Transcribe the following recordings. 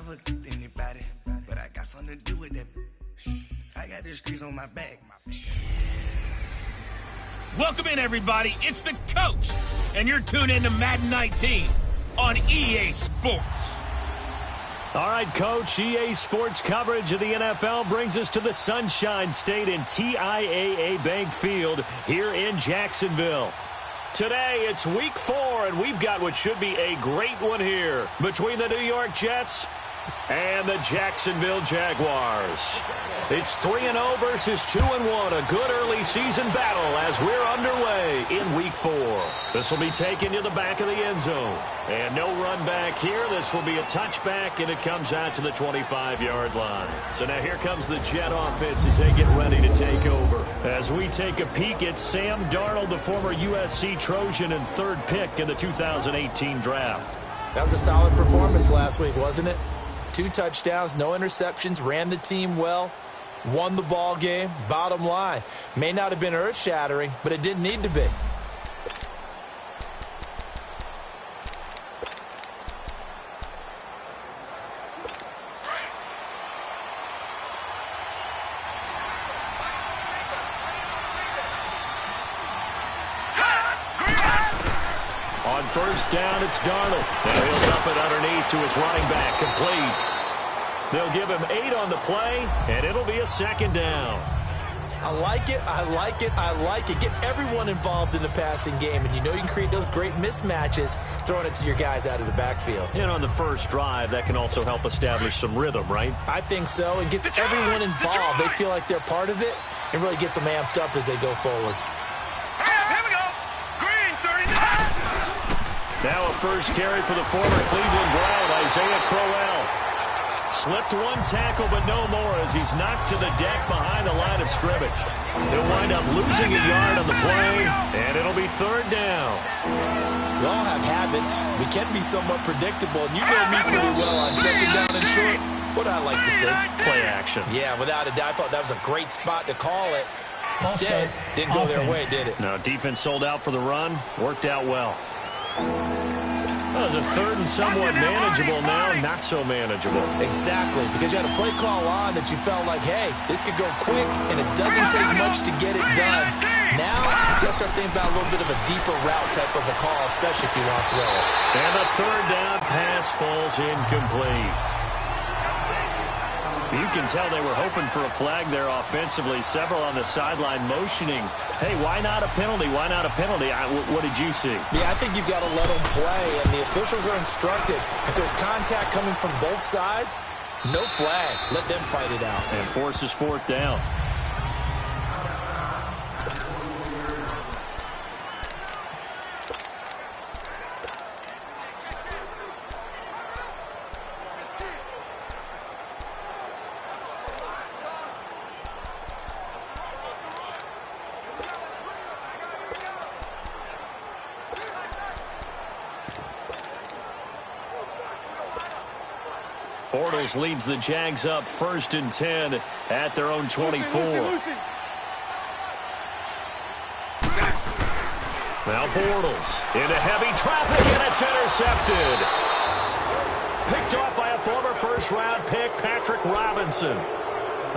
never anybody, but I got something to do with that. I got the streets on my back. Welcome in, everybody. It's the coach, and you're tuned in to Madden 19 on EA Sports. All right, Coach, EA Sports coverage of the NFL brings us to the Sunshine State in TIAA Bank Field here in Jacksonville. Today, it's Week 4, and we've got what should be a great one here between the New York Jets and the Jacksonville Jaguars. It's 3-0 versus 2-1, a good early season battle as we're underway in Week 4. This will be taken to the back of the end zone. And no run back here. This will be a touchback, and it comes out to the 25-yard line. So now here comes the Jet offense as they get ready to take over. As we take a peek at Sam Darnold, the former USC Trojan and third pick in the 2018 draft. That was a solid performance last week, wasn't it? 2 touchdowns, no interceptions, ran the team well, won the ball game. Bottom line, may not have been earth-shattering, but it didn't need to be. On first down, it's Darnold. And he'll dump it underneath to his running back, complete. They'll give him 8 on the play, and it'll be a second down. I like it, I like it, I like it. Get everyone involved in the passing game, and you know you can create those great mismatches throwing it to your guys out of the backfield. And on the first drive, that can also help establish some rhythm, right? I think so, and gets everyone involved. They feel like they're part of it, and really gets them amped up as they go forward. Now a first carry for the former Cleveland Brown, Isaiah Crowell. Slipped one tackle, but no more as he's knocked to the deck behind the line of scrimmage. He'll wind up losing a yard on the play, and it'll be third down. We all have habits. We can be somewhat predictable, and you know me pretty well on second down and short. What I like to see? Play action. Yeah, without a doubt. I thought that was a great spot to call it. Instead, didn't go their way, did it? No, defense sold out for the run. Worked out well. Well, it was a third and somewhat manageable now, not so manageable. Exactly, because you had a play call on that you felt like, hey, this could go quick, and it doesn't take much to get it done. Now, you got to start thinking about a little bit of a deeper route type of a call, especially if you want to throw it. And the third down pass falls incomplete. You can tell they were hoping for a flag there offensively. Several on the sideline motioning, hey, why not a penalty? Why not a penalty? What did you see? Yeah, I think you've got to let them play, and the officials are instructed. If there's contact coming from both sides, no flag. Let them fight it out. And forces fourth down. Bortles leads the Jags up 1st and 10 at their own 24. Now Bortles into heavy traffic, and it's intercepted. Picked off by a former first-round pick, Patrick Robinson.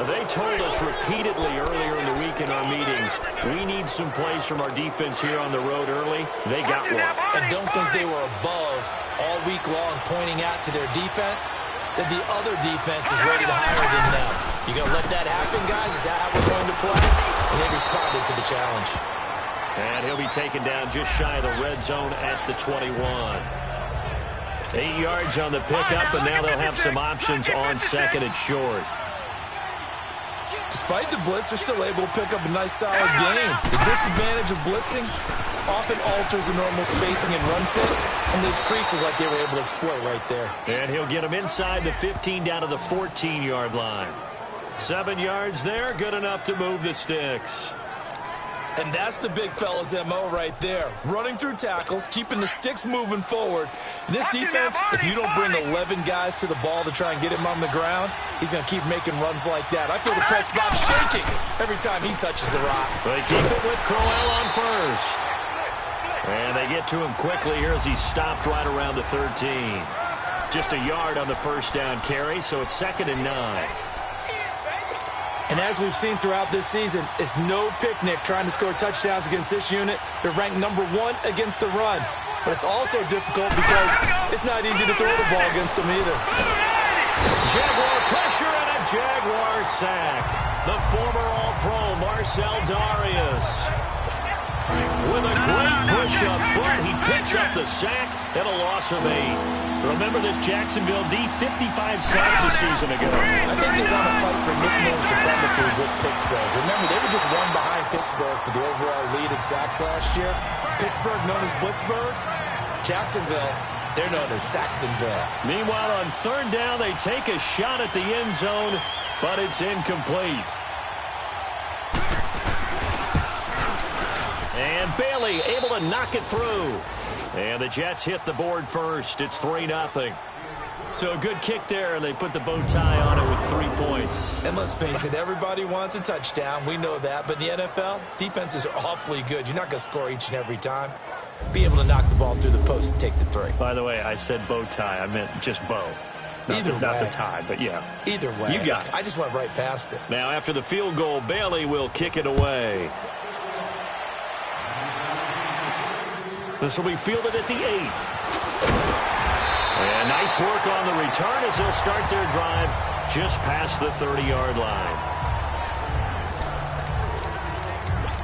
They told us repeatedly earlier in the week in our meetings, we need some plays from our defense here on the road early. They got one. And don't think they were above all week long pointing out to their defense that the other defense is rated higher than them. You going to let that happen, guys? Is that how we're going to play? And they responded to the challenge. And he'll be taken down just shy of the red zone at the 21. 8 yards on the pickup, and now they'll have some options on second and short. Despite the blitz, they're still able to pick up a nice, solid game. The disadvantage of blitzing often alters the normal spacing and run fits, and those creases like they were able to exploit right there. And he'll get him inside the 15 down to the 14-yard line. 7 yards there, good enough to move the sticks. And that's the big fella's MO right there. Running through tackles, keeping the sticks moving forward. This defense, if you don't bring 11 guys to the ball to try and get him on the ground, he's going to keep making runs like that. I feel the press box shaking every time he touches the rock. They keep it with Crowell on first. And they get to him quickly here as he's stopped right around the 13. Just a yard on the first down carry, so it's 2nd and 9. And as we've seen throughout this season, it's no picnic trying to score touchdowns against this unit. They're ranked #1 against the run. But it's also difficult because it's not easy to throw the ball against them either. Jaguar pressure and a Jaguar sack. The former All-Pro Marcel Darius. With a great push up front, he picks up the sack and a loss of 8. Remember this Jacksonville D, 55 sacks a season ago. I think they want to fight for nickname supremacy with Pittsburgh. Remember, they were just one behind Pittsburgh for the overall lead in sacks last year. Pittsburgh known as Blitzburgh. Jacksonville, they're known as Saxonville. Meanwhile, on 3rd down, they take a shot at the end zone, but it's incomplete. And Bailey able to knock it through. And the Jets hit the board first. It's 3-0. So a good kick there, and they put the bow tie on it with 3 points. And let's face it, everybody wants a touchdown. We know that. But in the NFL, defenses are awfully good. You're not going to score each and every time. Be able to knock the ball through the post and take the 3. By the way, I said bow tie. I meant just bow. Not the tie, but yeah. Either way. You got it. I just went right past it. Now, after the field goal, Bailey will kick it away. This will be fielded at the 8. And nice work on the return as they'll start their drive just past the 30-yard line.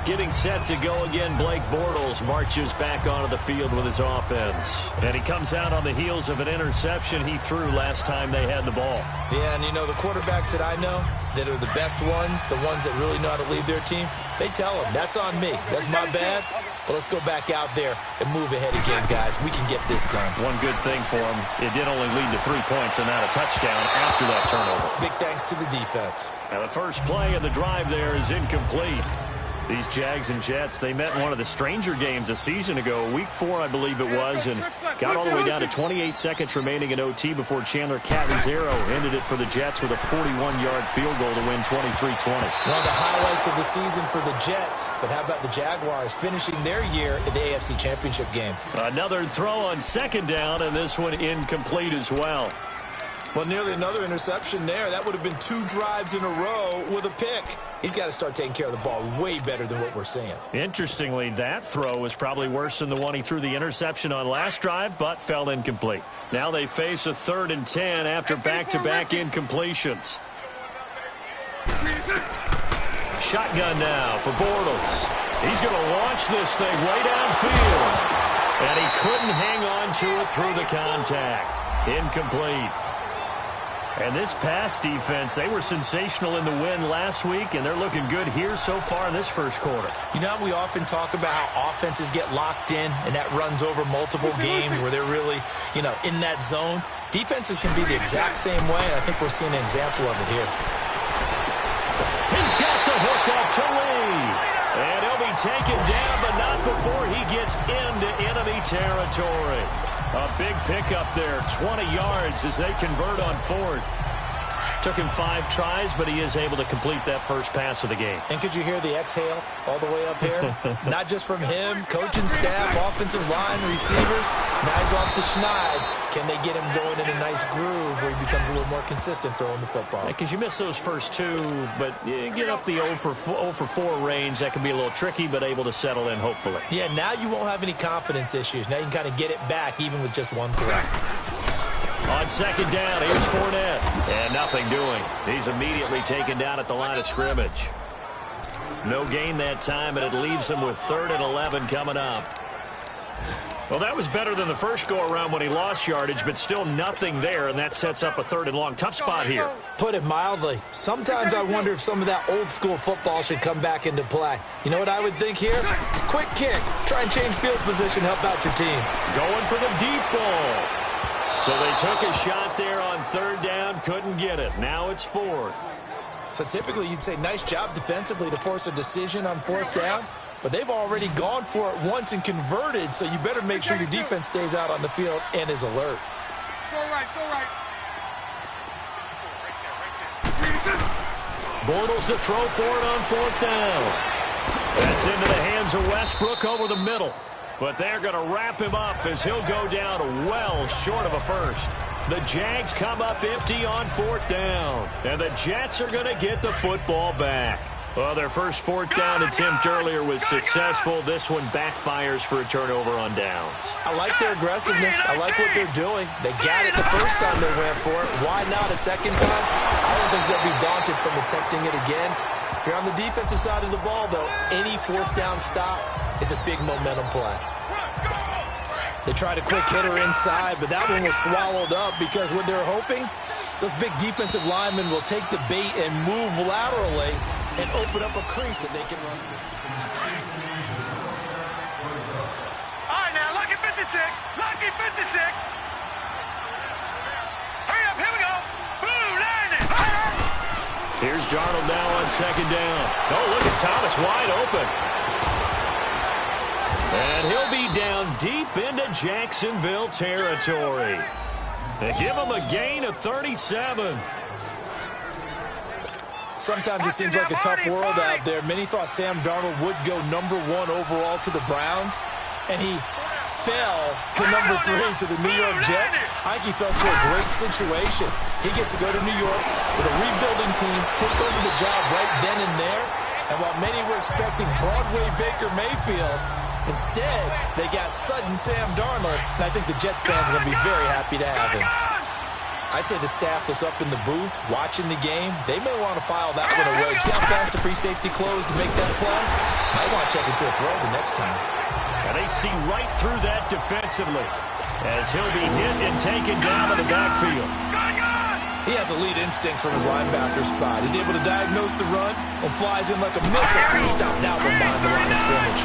Getting set to go again, Blake Bortles marches back onto the field with his offense. And he comes out on the heels of an interception he threw last time they had the ball. Yeah, and you know, the quarterbacks that I know that are the best ones, the ones that really know how to lead their team, they tell them, that's on me. That's my bad. But let's go back out there and move ahead again, guys. We can get this done. One good thing for him, it did only lead to 3 points and not a touchdown after that turnover. Big thanks to the defense. Now the first play of the drive there is incomplete. These Jags and Jets, they met in one of the stranger games a season ago, week 4, I believe it was, and got all the way down to 28 seconds remaining in OT before Chandler Catanzaro ended it for the Jets with a 41-yard field goal to win 23-20. One of the highlights of the season for the Jets, but how about the Jaguars finishing their year in the AFC Championship game? Another throw on 2nd down, and this one incomplete as well. Well, nearly another interception there. That would have been 2 drives in a row with a pick. He's got to start taking care of the ball way better than what we're seeing. Interestingly, that throw was probably worse than the one he threw the interception on last drive, but fell incomplete. Now they face a 3rd and 10 after back-to-back incompletions. Shotgun now for Bortles. He's going to launch this thing way downfield. And he couldn't hang on to it through the contact. Incomplete. And this pass defense, they were sensational in the win last week, and they're looking good here so far in this first quarter. You know, we often talk about how offenses get locked in, and that runs over multiple games where they're really, you know, in that zone. Defenses can be the exact same way, and I think we're seeing an example of it here. He's got the hook up to Lee. And he'll be taken down, but not before he gets into enemy territory. A big pickup there, 20 yards as they convert on 4th. Took him 5 tries, but he is able to complete that first pass of the game. And could you hear the exhale all the way up here? Not just from him, coaching staff, offensive line, receivers. Now he's off the schneid. Can they get him going in a nice groove where he becomes a little more consistent throwing the football? Because you miss those first 2, but you get up the 0 for 4 range. That can be a little tricky, but able to settle in, hopefully. Yeah, now you won't have any confidence issues. Now you can kind of get it back even with just 1 throw. On 2nd down, here's Fournette. And nothing doing. He's immediately taken down at the line of scrimmage. No gain that time, and it leaves him with 3rd and 11 coming up. Well, that was better than the first go-around when he lost yardage, but still nothing there, and that sets up a 3rd and long. Tough spot here. Put it mildly. Sometimes I wonder if some of that old-school football should come back into play. You know what I would think here? Quick kick. Try and change field position, help out your team. Going for the deep ball. So they took a shot there on 3rd down, couldn't get it. Now it's 4th. So typically you'd say nice job defensively to force a decision on 4th down. But they've already gone for it once and converted, so you better make sure your defense stays out on the field and is alert. So right. Bortles to throw for it on 4th down. That's into the hands of Westbrook over the middle. But they're going to wrap him up as he'll go down well short of a first. The Jags come up empty on 4th down. And the Jets are going to get the football back. Well, their first 4th down attempt earlier was successful. This one backfires for a turnover on downs. I like their aggressiveness. I like what they're doing. They got it the first time they went for it. Why not a second time? I don't think they'll be daunted from attempting it again. If you're on the defensive side of the ball, though, any 4th down stop is a big momentum play. They tried a quick hitter inside, but that one was swallowed up because what they're hoping, those big defensive linemen will take the bait and move laterally and open up a crease that they can run through. All right, now, lucky 56. Lucky 56. Hurry up, here we go. Boom, landing. Here's Darnold now on 2nd down. Oh, look at Thomas wide open. And he'll be down deep into Jacksonville territory. They give him a gain of 37. Sometimes it seems like a tough world out there. Many thought Sam Darnold would go #1 overall to the Browns, and he fell to #3 to the New York Jets. I think he fell to a great situation. He gets to go to New York with a rebuilding team, take over the job right then and there. And while many were expecting Broadway Baker Mayfield, instead they got sudden Sam Darnold, and I think the Jets fans are going to be very happy to have him. I'd say the staff that's up in the booth watching the game, they may want to file that one away. See how fast the free safety closed to make that play? Might want to check into a throw the next time. And they see right through that defensively as he'll be hit and taken down to the backfield. He has elite instincts from his linebacker spot. He's able to diagnose the run and flies in like a missile. Stopped out from behind the line of scrimmage.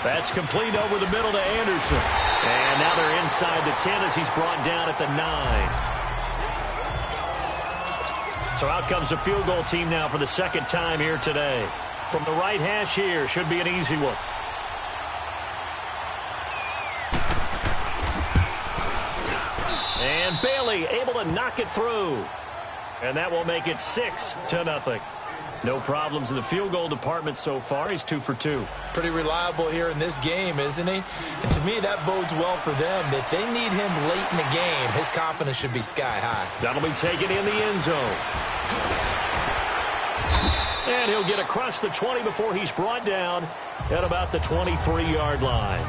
That's complete over the middle to Anderson. And now they're inside the 10 as he's brought down at the 9. So out comes the field goal team now for the 2nd time here today. From the right hash here, should be an easy one. And Bailey able to knock it through. And that will make it 6-0. No problems in the field goal department so far. He's 2 for 2. Pretty reliable here in this game, isn't he? And to me, that bodes well for them. If they need him late in the game, his confidence should be sky high. That'll be taken in the end zone. And he'll get across the 20 before he's brought down at about the 23-yard line.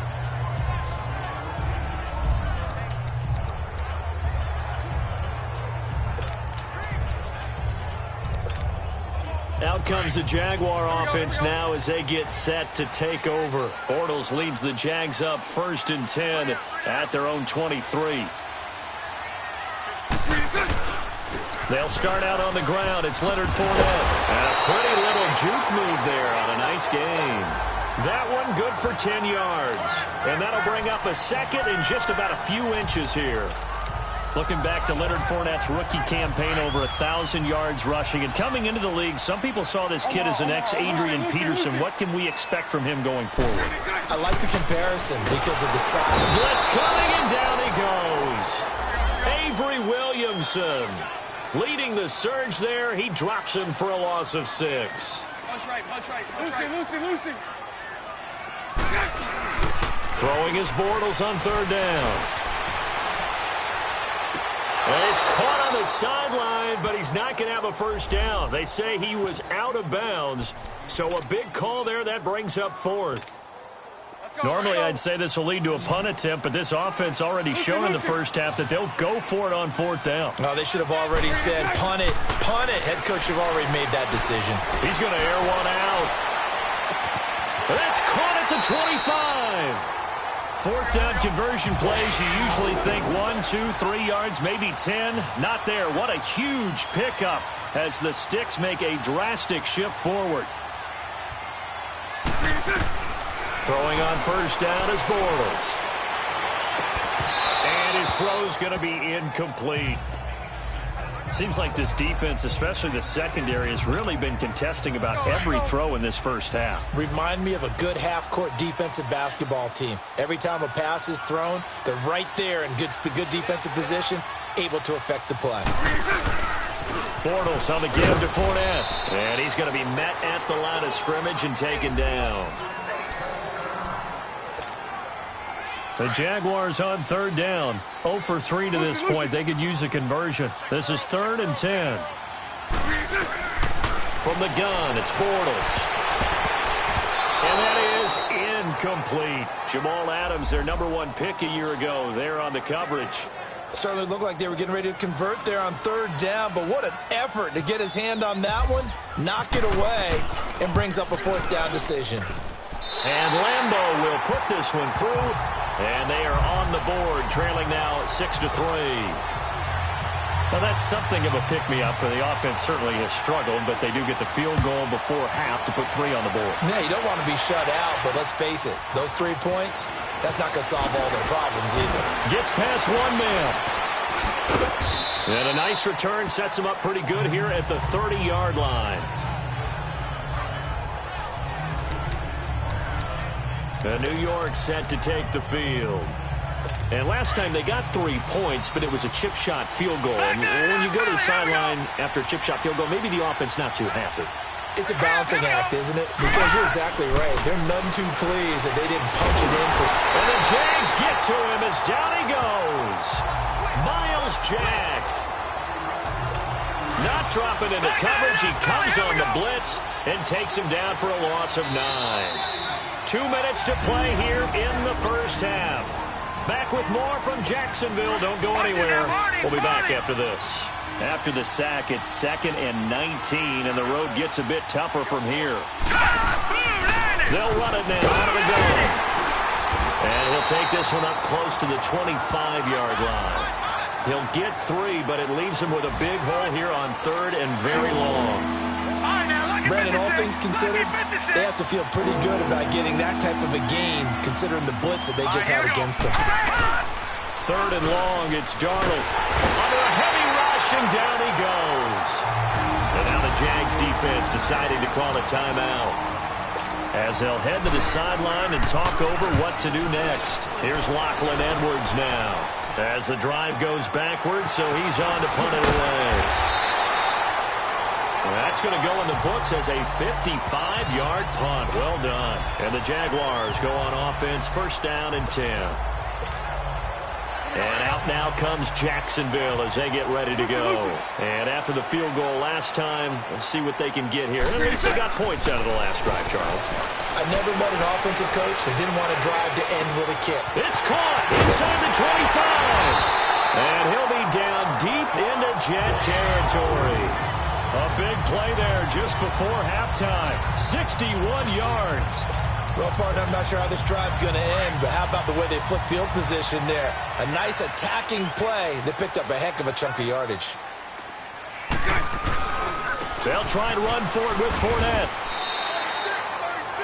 Out comes the Jaguar offense now as they get set to take over. Bortles leads the Jags up 1st and 10 at their own 23. They'll start out on the ground. It's Leonard Fournette. And a pretty little juke move there on a nice game. That one good for 10 yards. And that'll bring up a 2nd and just about a few inches here. Looking back to Leonard Fournette's rookie campaign, over 1,000 yards rushing. And coming into the league, some people saw this kid as an ex-Adrian Peterson. What can we expect from him going forward? I like the comparison because of the size. Blitz coming, and down he goes. Avery Williamson leading the surge there. He drops him for a loss of 6. Punch right. Lucy. Throwing his Bortles on 3rd down. And he's caught on the sideline, but he's not going to have a first down. They say he was out of bounds, so a big call there. That brings up 4th. Normally, I'd say this will lead to a punt attempt, but this offense already shown in the first half that they'll go for it on 4th down. Oh, they should have already said, punt it. Punt it. Head coach have already made that decision. He's going to air one out. That's caught at the 25. 4th down conversion plays, you usually think 1, 2, 3 yards, maybe 10. Not there. What a huge pickup as the Sticks make a drastic shift forward. Throwing on 1st down is Bortles. And his throw's going to be incomplete. Seems like this defense, especially the secondary, has really been contesting about every throw in this first half. Remind me of a good half-court defensive basketball team. Every time a pass is thrown, they're right there in good defensive position, able to affect the play. Bortles on the give to Fournette. And he's going to be met at the line of scrimmage and taken down. The Jaguars on third down. 0 for 3 to this point. They could use a conversion. This is 3rd and 10. From the gun, it's Bortles. And that is incomplete. Jamal Adams, their #1 pick a year ago, there on the coverage. Certainly looked like they were getting ready to convert there on 3rd down, but what an effort to get his hand on that one, knock it away, and brings up a 4th down decision. And Lambeau will put this one through, and they are on the board, trailing now 6-3. Well, that's something of a pick-me-up. The offense certainly has struggled, but they do get the field goal before half to put 3 on the board. Yeah, you don't want to be shut out, but let's face it, those 3 points, that's not going to solve all their problems either. Gets past one man. And a nice return sets him up pretty good here at the 30-yard line. And New York set to take the field. And last time they got 3 points, but it was a chip shot field goal. And when you go to the sideline after a chip shot field goal, maybe the offense not too happy. It's a balancing act, isn't it? Because you're exactly right. They're none too pleased that they didn't punch it in for... And the Jags get to him as down he goes. Miles Jack. Not dropping into coverage. He comes on the blitz and takes him down for a loss of 9. 2 minutes to play here in the first half. Back with more from Jacksonville. Don't go anywhere. We'll be back after this. After the sack, it's 2nd and 19, and the road gets a bit tougher from here. They'll run it now out of the gun. And he'll take this one up close to the 25-yard line. He'll get 3, but it leaves him with a big hole here on 3rd and very long. Brandon, all things considered, they have to feel pretty good about getting that type of a gain, considering the blitz that they just had against them. 3rd and long, it's Darnold. Under a heavy rush, and down he goes. And now the Jags defense deciding to call a timeout, as they'll head to the sideline and talk over what to do next. Here's Lachlan Edwards now, as the drive goes backwards, so he's on to punt it away. That's going to go in the books as a 55-yard punt. Well done. And the Jaguars go on offense, 1st down and 10. And out now comes Jacksonville as they get ready to go. And after the field goal last time, let's see what they can get here. At least they got points out of the last drive, Charles. I've never met an offensive coach that didn't want to drive to end with a kick. It's caught inside the 25. And he'll be down deep into Jet territory. A big play there just before halftime. 61 yards. Well, partner, I'm not sure how this drive's going to end, but how about the way they flip field position there? A nice attacking play that picked up a heck of a chunk of yardage. They'll try and run for it with Fournette.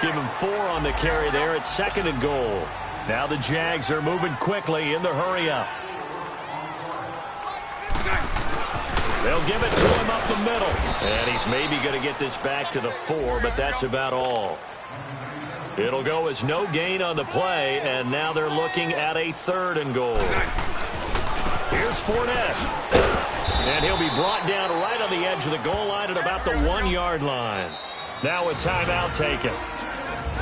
Give him 4 on the carry there at 2nd and goal. Now the Jags are moving quickly in the hurry-up. They'll give it to him up the middle. And he's maybe going to get this back to the 4, but that's about all. It'll go as no gain on the play, and now they're looking at a 3rd and goal. Here's Fournette. And he'll be brought down right on the edge of the goal line at about the 1-yard line. Now a timeout taken.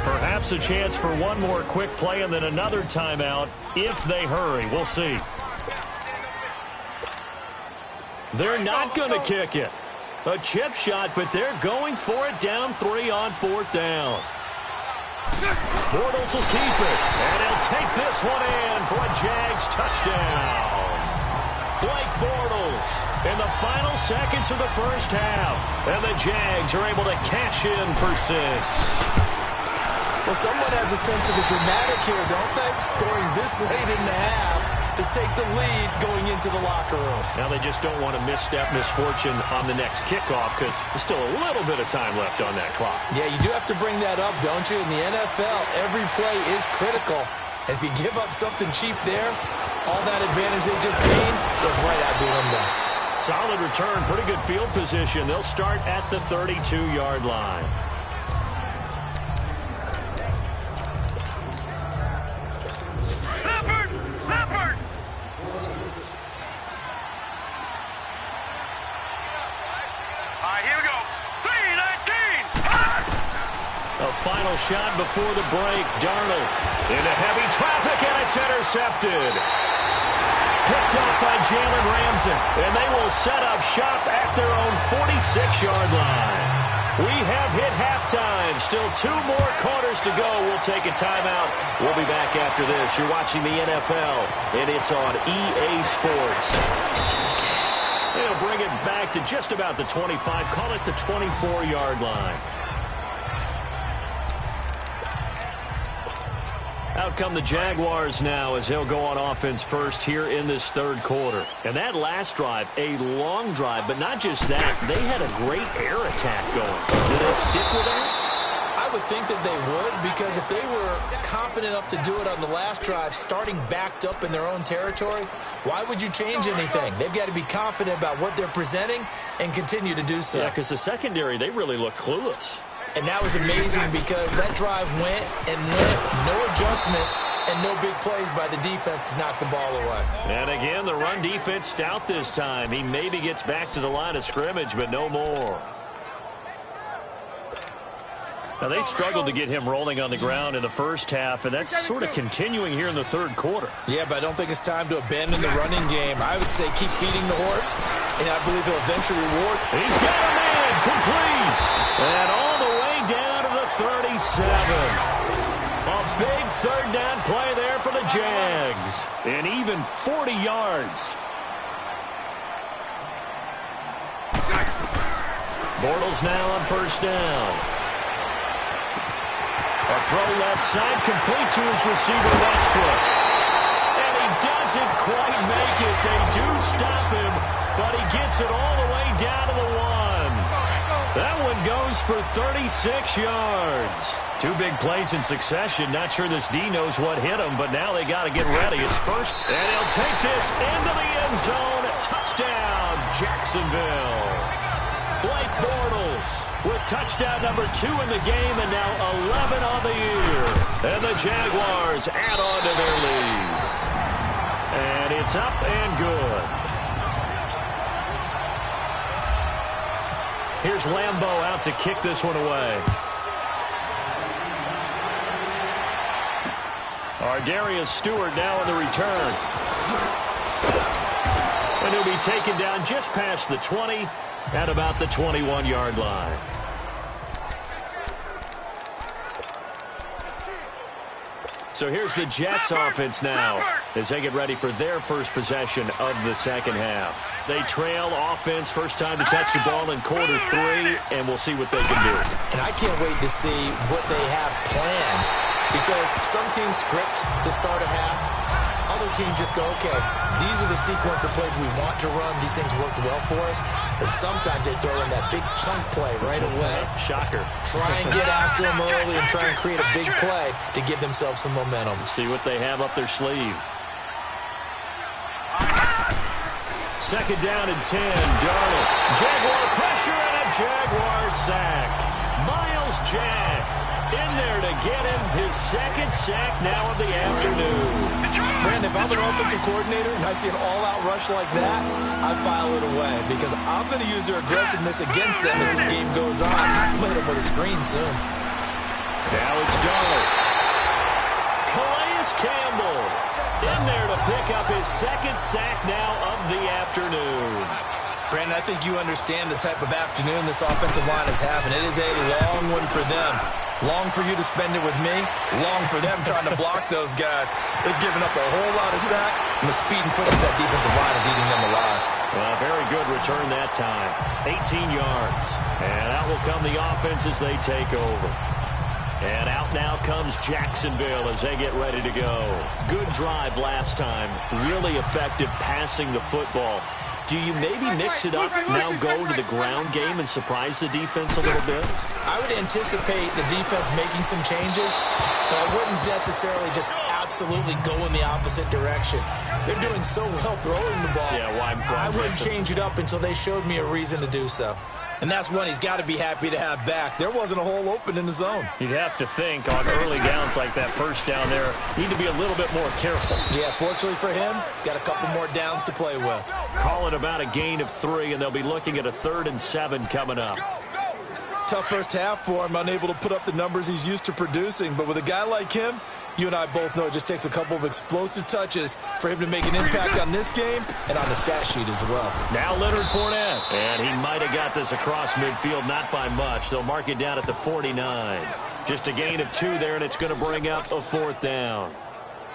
Perhaps a chance for one more quick play and then another timeout if they hurry. We'll see. They're not going to kick it. A chip shot, but they're going for it down 3 on 4th down. Bortles will keep it, and he'll take this one in for a Jags touchdown. Blake Bortles in the final seconds of the first half, and the Jags are able to cash in for 6. Well, someone has a sense of the dramatic here, don't they? Scoring this late in the half to take the lead going into the locker room. Now they just don't want to misstep misfortune on the next kickoff because there's still a little bit of time left on that clock. Yeah, you do have to bring that up, don't you? In the NFL, every play is critical. And if you give up something cheap there, all that advantage they just gained goes right out the window. Solid return, pretty good field position. They'll start at the 32-yard line. A final shot before the break. Darnold into heavy traffic, and it's intercepted. Picked up by Jalen Ramsey, and they will set up shop at their own 46-yard line. We have hit halftime. Still 2 more quarters to go. We'll take a timeout. We'll be back after this. You're watching the NFL, and it's on EA Sports. They'll bring it back to just about the 25. Call it the 24-yard line. Out come the Jaguars now as they'll go on offense first here in this third quarter. And that last drive, a long drive, but not just that. They had a great air attack going. Did they stick with that? I would think that they would, because if they were competent enough to do it on the last drive, starting backed up in their own territory, why would you change anything? They've got to be confident about what they're presenting and continue to do so. Yeah, because the secondary, they really looked clueless. And that was amazing because that drive went and went, no adjustments and no big plays by the defense to knock the ball away. And again, the run defense stout this time. He maybe gets back to the line of scrimmage, but no more. Now, they struggled to get him rolling on the ground in the first half, and that's sort of continuing here in the third quarter. Yeah, but I don't think it's time to abandon the running game. I would say keep feeding the horse, and I believe he'll eventually reward. He's got a man complete. And all the way down to the 37. A big third down play there for the Jags. And even 40 yards. Bortles now on first down. A throw left side, complete to his receiver, Westbrook. And he doesn't quite make it. They do stop him, but he gets it all the way down to the 1. That one goes for 36 yards. 2 big plays in succession. Not sure this D knows what hit him, but now they got to get ready. It's first, and he'll take this into the end zone. Touchdown, Jacksonville. Blake Bortles with touchdown number 2 in the game, and now 11 on the year. And the Jaguars add on to their lead. And it's up and good. Here's Lambeau out to kick this one away. Ardarius Stewart now on the return. And he'll be taken down just past the 20 at about the 21-yard line. So here's the Jets offense now as they get ready for their first possession of the second half. They trail offense, first time to touch the ball in quarter 3, and we'll see what they can do. And I can't wait to see what they have planned, because some teams script to start a half. Other teams just go, okay, these are the sequence of plays we want to run. These things worked well for us. And sometimes they throw in that big chunk play right away. Shocker. Try and get after them early and try and create a big play to give themselves some momentum. See what they have up their sleeve. Second down and 10. Darnold. Jaguar pressure and a Jaguar sack. Miles Jack in there to get him his second sack now of the afternoon. Brandon, if I'm an offensive coordinator and I see an all-out rush like that, I file it away because I'm going to use their aggressiveness against them as this game goes on. I'm going to hit them with a screen soon. Now it's Darnold. Calais Campbell in there to pick up his second sack now of the afternoon. Brandon, I think you understand the type of afternoon this offensive line is having. It is a long one for them. Long for you to spend it with me. Long for them trying to block those guys. They've given up a whole lot of sacks, and the speed and quickness that defensive line is eating them alive. Well, very good return that time. 18 yards. And out will come the offense as they take over. And out now comes Jacksonville as they get ready to go. Good drive last time. Really effective passing the football. Do you maybe mix it up, now go to the ground game and surprise the defense a little bit? I would anticipate the defense making some changes, but I wouldn't necessarily just absolutely go in the opposite direction. They're doing so well throwing the ball. Yeah, why I wouldn't change it up until they showed me a reason to do so. And that's one he's got to be happy to have back. There wasn't a hole open in the zone. You'd have to think on early downs like that first down there, need to be a little bit more careful. Yeah, fortunately for him, got a couple more downs to play with. Call it about a gain of 3, and they'll be looking at a 3rd and 7 coming up. tough first half for him, unable to put up the numbers he's used to producing. But with a guy like him, you and I both know it just takes a couple of explosive touches for him to make an impact on this game and on the stat sheet as well. Now Leonard Fournette, and he might have got this across midfield, not by much. They'll mark it down at the 49. Just a gain of 2 there, and it's going to bring up a 4th down.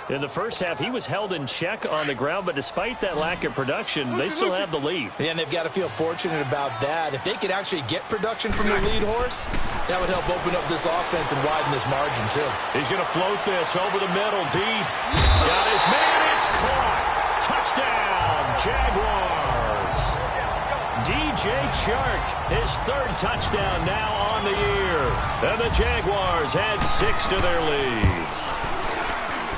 In the first half, he was held in check on the ground, but despite that lack of production, they still have the lead. Yeah, and they've got to feel fortunate about that. If they could actually get production from their lead horse, that would help open up this offense and widen this margin, too. He's going to float this over the middle, deep. Got his man, it's caught. Touchdown, Jaguars. DJ Chark, his 3rd touchdown now on the year. And the Jaguars add 6 to their lead.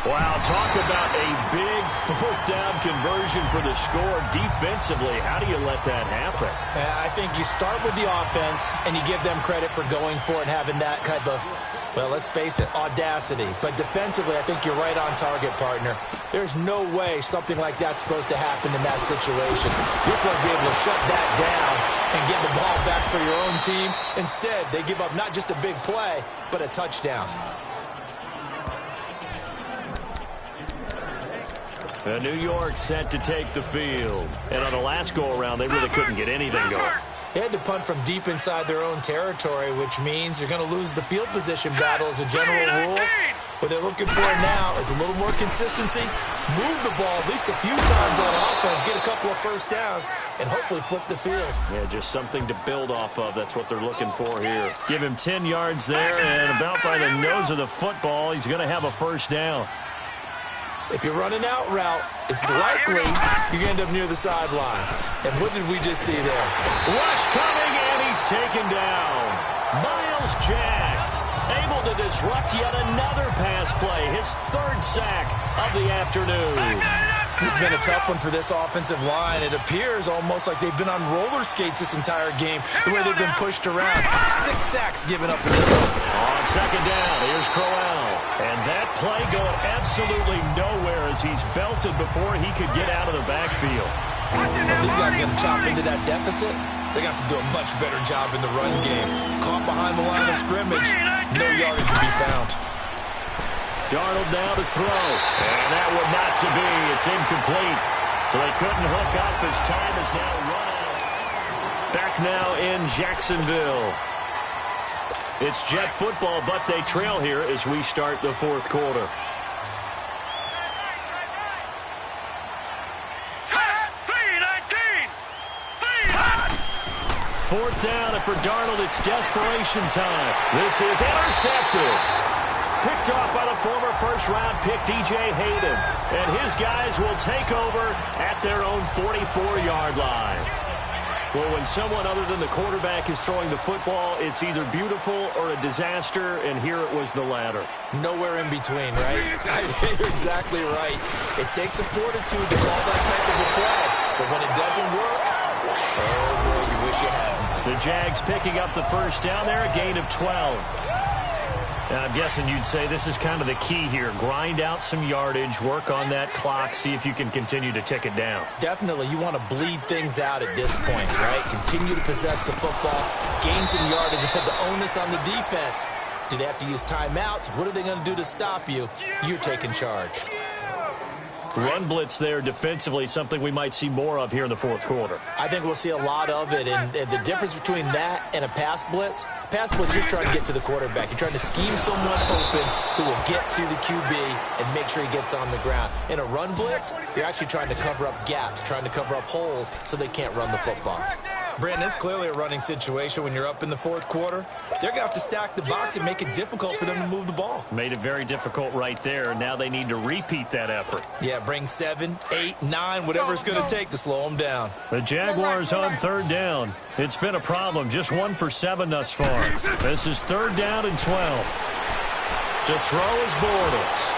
Wow, talk about a big 4th down conversion for the score defensively. How do you let that happen? I think you start with the offense, and you give them credit for going for it and having that kind of, well, let's face it, audacity. But defensively, I think you're right on target, partner. There's no way something like that's supposed to happen in that situation. You're supposed to be able to shut that down and get the ball back for your own team. Instead, they give up not just a big play, but a touchdown. New York set to take the field. And on the last go-around, they really couldn't get anything going. They had to punt from deep inside their own territory, which means you're going to lose the field position battle as a general rule. What they're looking for now is a little more consistency, move the ball at least a few times on offense, get a couple of first downs, and hopefully flip the field. Yeah, just something to build off of. That's what they're looking for here. Give him 10 yards there, and about by the nose of the football, he's going to have a first down. If you're running out route, it's likely you're going to end up near the sideline. And what did we just see there? Rush coming, and he's taken down. Miles Jack able to disrupt yet another pass play, his 3rd sack of the afternoon. This has been a tough one for this offensive line. It appears almost like they've been on roller skates this entire game, the way they've been pushed around. 6 sacks given up in this one. On 2nd down, here's Crowell. And that play going absolutely nowhere as he's belted before he could get out of the backfield. If these guys are going to chop into that deficit, they got to do a much better job in the run game. Caught behind the line of scrimmage, no yardage to be found. Darnold now to throw, and that one not to be. It's incomplete, so they couldn't hook up as time is now run out. Back now in Jacksonville. It's Jet football, but they trail here as we start the 4th quarter. Fourth down, and for Darnold, it's desperation time. This is intercepted. Picked off by the former first-round pick, DJ Hayden. And his guys will take over at their own 44-yard line. Well, when someone other than the quarterback is throwing the football, it's either beautiful or a disaster, and here it was the latter. Nowhere in between, right? You're exactly right. It takes a fortitude to call that type of a play. But when it doesn't work, oh, boy, you wish you hadn't. The Jags picking up the first down there, a gain of 12. And I'm guessing you'd say this is kind of the key here. Grind out some yardage, work on that clock, see if you can continue to tick it down. Definitely. You want to bleed things out at this point, right? Continue to possess the football, gain some yardage, and put the onus on the defense. Do they have to use timeouts? What are they going to do to stop you? You're taking charge. Run blitz there defensively, something we might see more of here in the 4th quarter. I think we'll see a lot of it, and the difference between that and a pass blitz, you're trying to get to the quarterback. You're trying to scheme someone open who will get to the QB and make sure he gets on the ground. In a run blitz, you're actually trying to cover up gaps, trying to cover up holes so they can't run the football. Brandon, it's clearly a running situation when you're up in the 4th quarter. They're going to have to stack the box and make it difficult for them to move the ball. Made it very difficult right there. Now they need to repeat that effort. Yeah, bring 7, 8, 9, whatever it's going to take to slow them down. The Jaguars on 3rd down. It's been a problem. Just 1 for 7 thus far. This is 3rd down and 12. To throw is Bortles.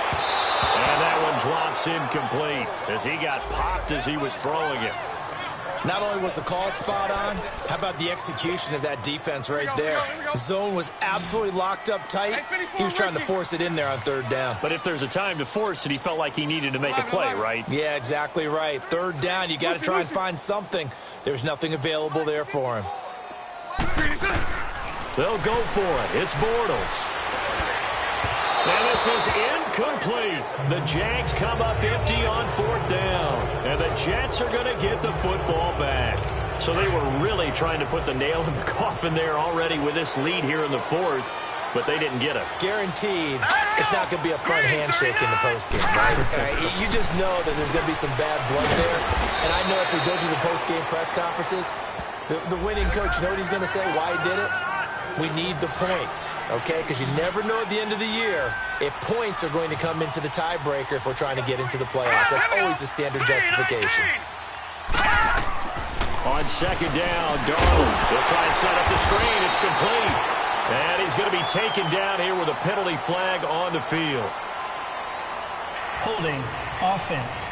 And that one drops incomplete as he got popped as he was throwing it. Not only was the call spot on, how about the execution of that defense right there? The zone was absolutely locked up tight. He was trying to force it in there on 3rd down. But if there's a time to force it, he felt like he needed to make a play, right? Yeah, exactly right. 3rd down, you got to try and find something. There's nothing available there for him. They'll go for it. It's Bortles. And this is incomplete. The Jags come up empty on 4th down. And the Jets are going to get the football back. So they were really trying to put the nail in the coffin there already with this lead here in the 4th. But they didn't get it. Guaranteed it's not going to be a fun handshake in the postgame, right? You just know that there's going to be some bad blood there. And I know if we go to the postgame press conferences, the winning coach, you know what he's going to say, why he did it? We need the points, okay? Because you never know at the end of the year if points are going to come into the tiebreaker if we're trying to get into the playoffs. That's always the standard justification. On 2nd down, Darnold will try and set up the screen. It's complete. And he's going to be taken down here with a penalty flag on the field. Holding offense.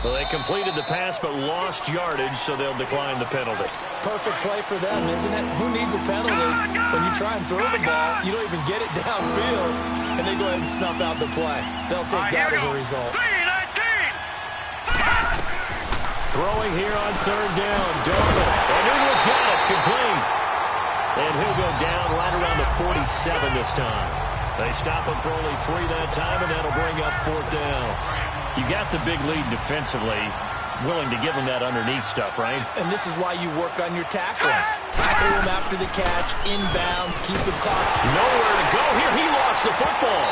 Well, they completed the pass but lost yardage, so they'll decline the penalty. Perfect play for them, isn't it? Who needs a penalty when you try and throw the ball, you don't even get it downfield, and they go ahead and snuff out the play. They'll take that as a result. Throwing here on 3rd down, Darnold. And Ingles got it, complete. And he'll go down right around the 47 this time. They stop him for only 3 that time, and that'll bring up 4th down. You got the big lead defensively, willing to give him that underneath stuff, right? And this is why you work on your tackling. Tackle him after the catch, inbounds, keep him caught. Nowhere to go here. He lost the football.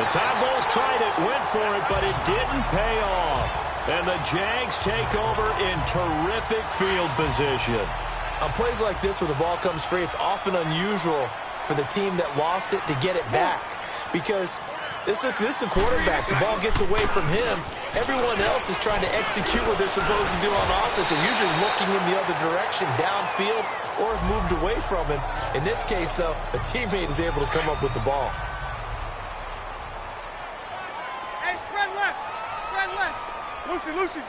The Todd Bowles tried it, went for it, but it didn't pay off. And the Jags take over in terrific field position. On plays like this where the ball comes free, it's often unusual for the team that lost it to get it back. Because this is a quarterback. The ball gets away from him. Everyone else is trying to execute what they're supposed to do on offense. They're usually looking in the other direction, downfield, or have moved away from him. In this case, though, a teammate is able to come up with the ball. Hey, spread left. Spread left. Lucy.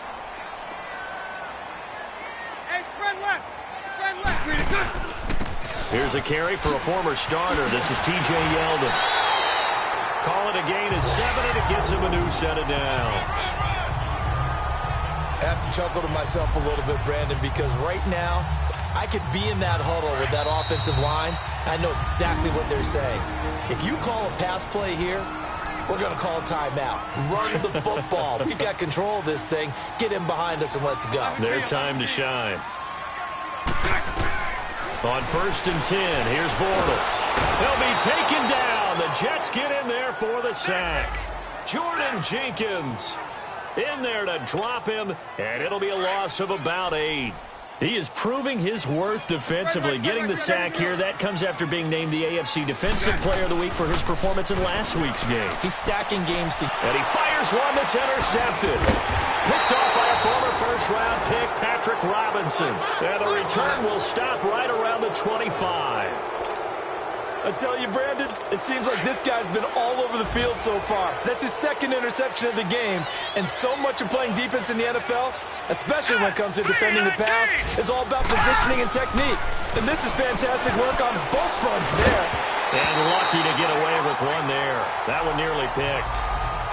Hey, spread left. Spread left. Read it good. Here's a carry for a former starter. This is T.J. Yeldon. Call it a gain of 7, and it gets him a new set of downs. I have to chuckle to myself a little bit, Brandon, because right now, I could be in that huddle with that offensive line. I know exactly what they're saying. If you call a pass play here, we're going to call a timeout. Run the football. We've got control of this thing. Get him behind us and let's go. Their time to shine. On 1st and 10, here's Bortles. He'll be taken down. The Jets get in there for the sack. Jordan Jenkins in there to drop him, and it'll be a loss of about 8. He is proving his worth defensively. Getting the sack here, that comes after being named the AFC Defensive Player of the Week for his performance in last week's game. He's stacking games together. And he fires one that's intercepted. Picked off by a former first-round pick, Patrick Robinson. And the return will stop right around the 25. I tell you, Brandon, it seems like this guy's been all over the field so far. That's his 2nd interception of the game. And so much of playing defense in the NFL, especially when it comes to defending the pass, is all about positioning and technique. And this is fantastic work on both fronts there. And lucky to get away with one there. That one nearly picked.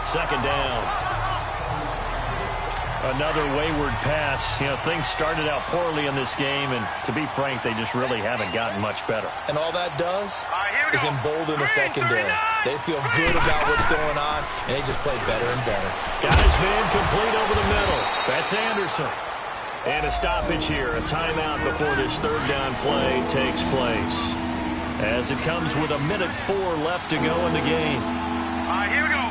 2nd down. Another wayward pass. You know, things started out poorly in this game, and to be frank, they just really haven't gotten much better. And all that does is embolden the secondary. They feel good about what's going on, and they just play better and better. Got his man complete over the middle. That's Anderson. And a stoppage here, a timeout before this 3rd down play takes place. As it comes with 1:04 left to go in the game. Here we go.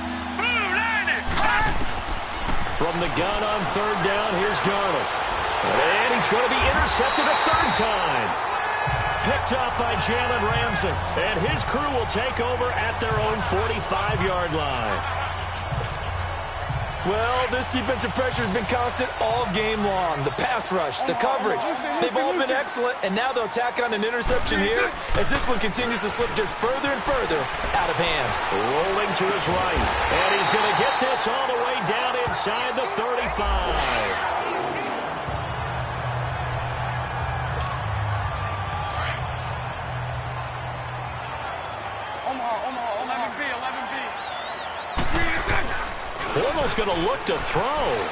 From the gun on 3rd down, here's Darnold. And he's going to be intercepted a 3rd time. Picked up by Jalen Ramsey. And his crew will take over at their own 45-yard line. Well, this defensive pressure has been constant all game long. The pass rush, the coverage, they've all been excellent, and now they'll tack on an interception here as this one continues to slip just further and further out of hand. Rolling to his right, and he's going to get this all the way down inside the 35. Bortles going to look to throw.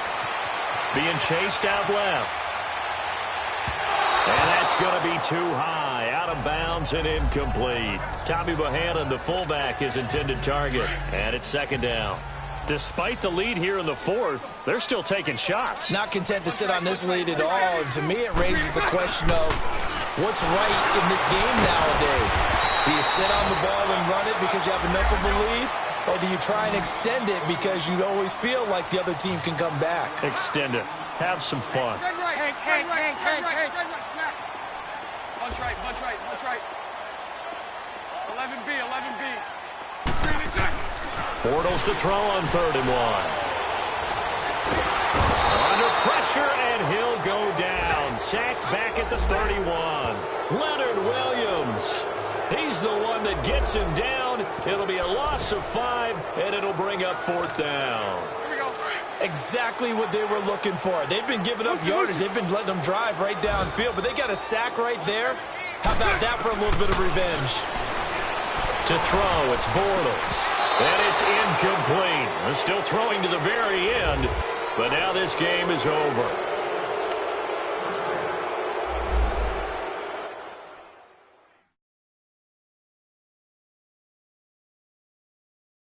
Being chased out left. And that's It's going to be too high, out of bounds and incomplete. Tommy Bohannon, the fullback, his intended target. And it's second down. Despite the lead here in the fourth, they're still taking shots. Not content to sit on this lead at all. And to me, it raises the question of what's right in this game nowadays. Do you sit on the ball and run it because you have enough of a lead? Or do you try and extend it because you always feel like the other team can come back? Extend it. Have some fun. Spread right. Spread right. Spread right. Snap. Bunch right. 11B. Bortles to throw on 3rd and 1. Under pressure, and he'll go down. Sacked back at the 31. Leonard Williams. He's the one that gets him down. It'll be a loss of 5, and it'll bring up 4th down. Here we go. Exactly what they were looking for. They've been giving up yardage. They've been letting them drive right downfield, but they got a sack right there. How about that for a little bit of revenge? To throw, it's Bortles. And it's incomplete. They're still throwing to the very end, but now this game is over.